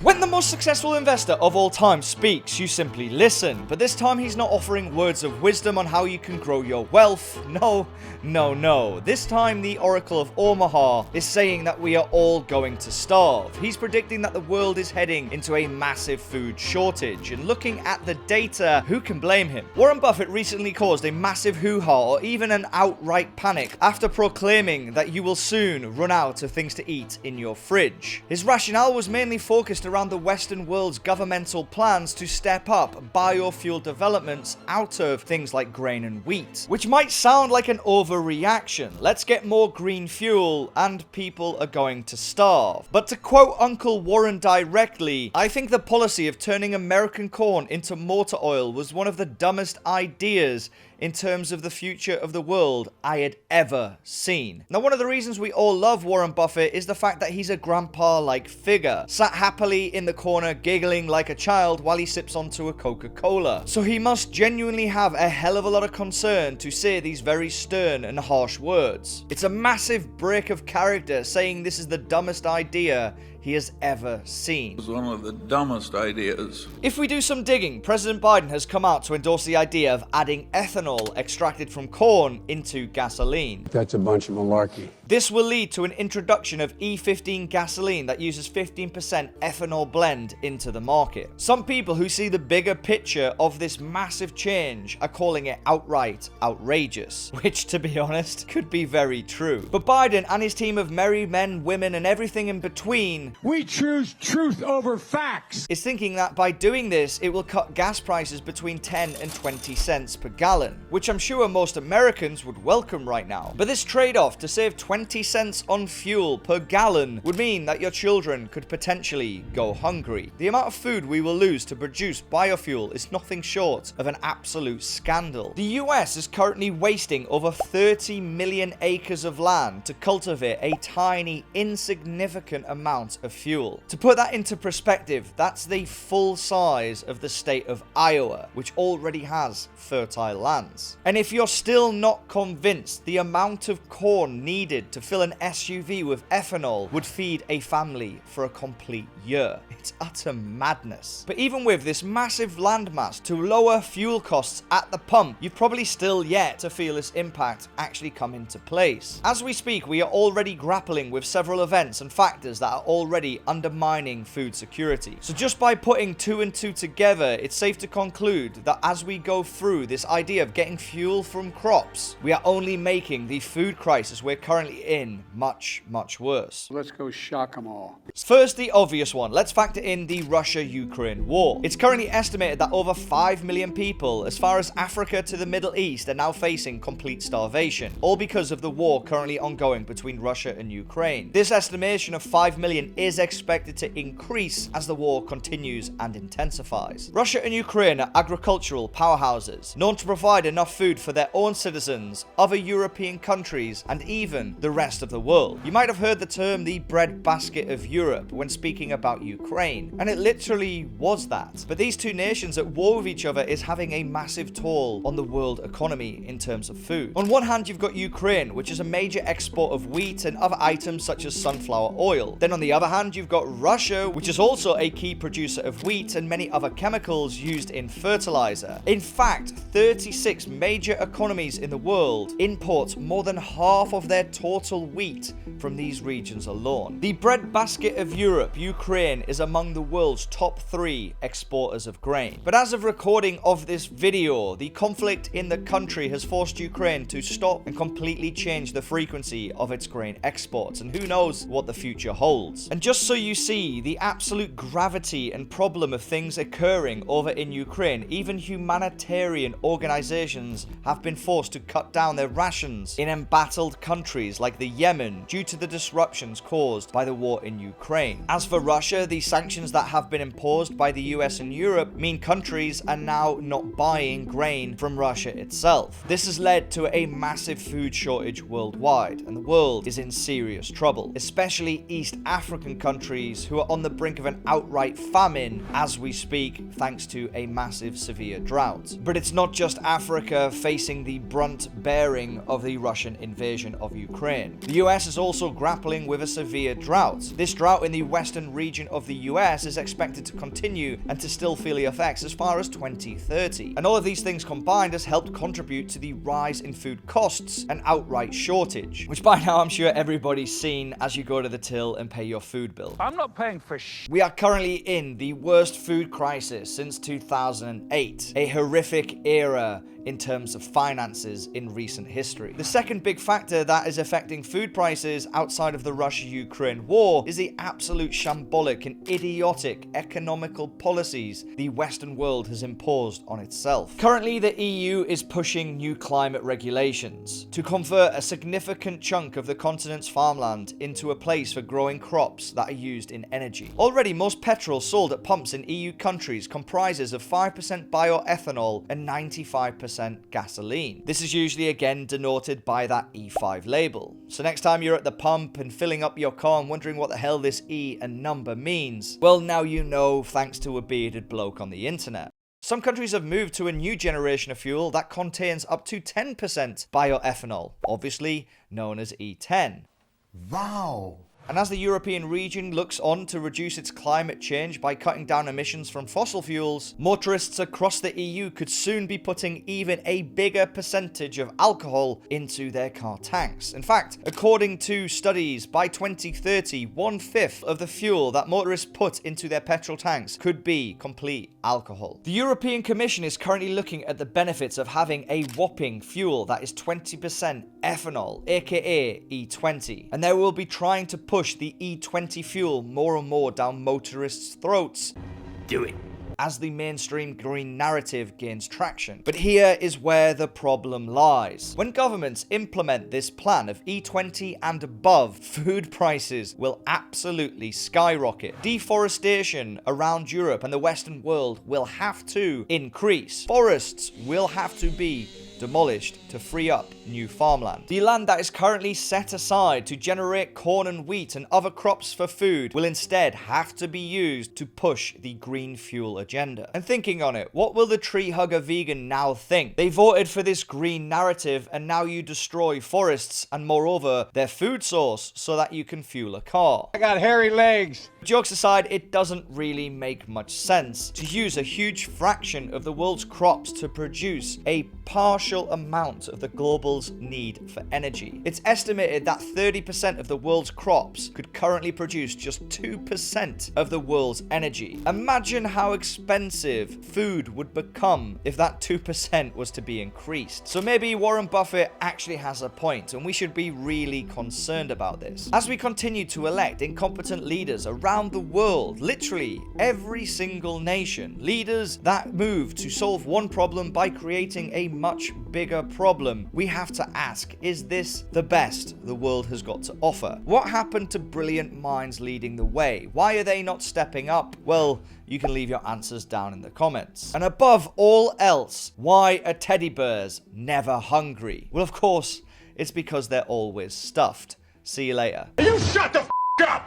When the most successful investor of all time speaks, you simply listen. But this time he's not offering words of wisdom on how you can grow your wealth. No. This time the Oracle of Omaha is saying that we are all going to starve. He's predicting that the world is heading into a massive food shortage. And looking at the data, who can blame him? Warren Buffett recently caused a massive hoo-ha or even an outright panic after proclaiming that you will soon run out of things to eat in your fridge. His rationale was mainly focused around the Western world's governmental plans to step up biofuel developments out of things like grain and wheat, which might sound like an overreaction. Let's get more green fuel and people are going to starve. But to quote Uncle Warren directly, I think the policy of turning American corn into motor oil was one of the dumbest ideas in terms of the future of the world I had ever seen. Now, one of the reasons we all love Warren Buffett is the fact that he's a grandpa-like figure, sat happily in the corner giggling like a child while he sips onto a Coca-Cola. So he must genuinely have a hell of a lot of concern to say these very stern and harsh words. It's a massive break of character saying this is the dumbest idea he has ever seen. It was one of the dumbest ideas. If we do some digging, President Biden has come out to endorse the idea of adding ethanol extracted from corn into gasoline. That's a bunch of malarkey. This will lead to an introduction of E15 gasoline that uses 15% ethanol blend into the market. Some people who see the bigger picture of this massive change are calling it outright outrageous, which, to be honest, could be very true. But Biden and his team of merry men, women, and everything in between, We choose truth over facts. is thinking that by doing this, it will cut gas prices between 10 and 20 cents per gallon, which I'm sure most Americans would welcome right now. But this trade-off to save 20 cents on fuel per gallon would mean that your children could potentially go hungry. The amount of food we will lose to produce biofuel is nothing short of an absolute scandal. The US is currently wasting over 30 million acres of land to cultivate a tiny, insignificant amount of fuel. To put that into perspective, that's the full size of the state of Iowa, which already has fertile lands. And if you're still not convinced, the amount of corn needed to fill an SUV with ethanol would feed a family for a complete year. It's utter madness. But even with this massive landmass to lower fuel costs at the pump, you've probably still yet to feel this impact actually come into place. As we speak, we are already grappling with several events and factors that are already undermining food security. So just by putting two and two together, it's safe to conclude that as we go through this idea of getting fuel from crops, we are only making the food crisis we're currently in much worse. Let's go shock them all. First, the obvious one. Let's factor in the Russia-Ukraine war. It's currently estimated that over 5 million people, as far as Africa to the Middle East, are now facing complete starvation, all because of the war currently ongoing between Russia and Ukraine. This estimation of 5 million is expected to increase as the war continues and intensifies. Russia and Ukraine are agricultural powerhouses, known to provide enough food for their own citizens, other European countries, and even the rest of the world. You might have heard the term the breadbasket of Europe when speaking about Ukraine, and it literally was that. But these two nations at war with each other is having a massive toll on the world economy in terms of food. On one hand, you've got Ukraine, which is a major export of wheat and other items such as sunflower oil. Then on the other hand, you've got Russia, which is also a key producer of wheat and many other chemicals used in fertilizer. In fact, 36 major economies in the world import more than half of their total wheat from these regions alone. The breadbasket of Europe, Ukraine, is among the world's top 3 exporters of grain. But as of recording of this video, the conflict in the country has forced Ukraine to stop and completely change the frequency of its grain exports, and who knows what the future holds. And just so you see the absolute gravity and problem of things occurring over in Ukraine, even humanitarian organizations have been forced to cut down their rations in embattled countries like the Yemen due to the disruptions caused by the war in Ukraine. As for Russia, the sanctions that have been imposed by the US and Europe mean countries are now not buying grain from Russia itself. This has led to a massive food shortage worldwide, and the world is in serious trouble, especially East African countries who are on the brink of an outright famine as we speak, thanks to a massive severe drought. But it's not just Africa facing the brunt bearing of the Russian invasion of Ukraine. Ukraine. The US is also grappling with a severe drought. This drought in the western region of the US is expected to continue and to still feel the effects as far as 2030. And all of these things combined has helped contribute to the rise in food costs and outright shortage, which by now I'm sure everybody's seen as you go to the till and pay your food bill. I'm not paying for We are currently in the worst food crisis since 2008, a horrific era in terms of finances in recent history. The second big factor that is affecting food prices outside of the Russia-Ukraine war is the absolute shambolic and idiotic economical policies the Western world has imposed on itself. Currently, the EU is pushing new climate regulations to convert a significant chunk of the continent's farmland into a place for growing crops that are used in energy. Already, most petrol sold at pumps in EU countries comprises of 5% bioethanol and 95% gasoline. This is usually again denoted by that E5 label. So next time you're at the pump and filling up your car and wondering what the hell this E and number means, well, now you know, thanks to a bearded bloke on the internet. Some countries have moved to a new generation of fuel that contains up to 10% bioethanol, obviously known as E10. Wow! And as the European region looks on to reduce its climate change by cutting down emissions from fossil fuels, motorists across the EU could soon be putting even a bigger percentage of alcohol into their car tanks. In fact, according to studies, by 2030, 1/5 of the fuel that motorists put into their petrol tanks could be complete alcohol. The European Commission is currently looking at the benefits of having a whopping fuel that is 20% ethanol, aka E20, and they will be trying to push the E20 fuel more and more down motorists' throats. Do it. As the mainstream green narrative gains traction. But here is where the problem lies. When governments implement this plan of E20 and above, food prices will absolutely skyrocket. Deforestation around Europe and the Western world will have to increase. Forests will have to be demolished to free up new farmland. The land that is currently set aside to generate corn and wheat and other crops for food will instead have to be used to push the green fuel agenda. And thinking on it, what will the tree hugger vegan now think? They voted for this green narrative and now you destroy forests and moreover their food source so that you can fuel a car. I got hairy legs. Jokes aside, it doesn't really make much sense to use a huge fraction of the world's crops to produce a partial amount of the global's need for energy. It's estimated that 30% of the world's crops could currently produce just 2% of the world's energy. Imagine how expensive food would become if that 2% was to be increased. So maybe Warren Buffett actually has a point, and we should be really concerned about this. As we continue to elect incompetent leaders around the world, literally every single nation, leaders that move to solve one problem by creating a much bigger problem, we have to ask, is this the best the world has got to offer? What happened to brilliant minds leading the way? Why are they not stepping up? Well, you can leave your answers down in the comments. And above all else, why are teddy bears never hungry? Well, of course, it's because they're always stuffed. See you later. You shut the f*** up!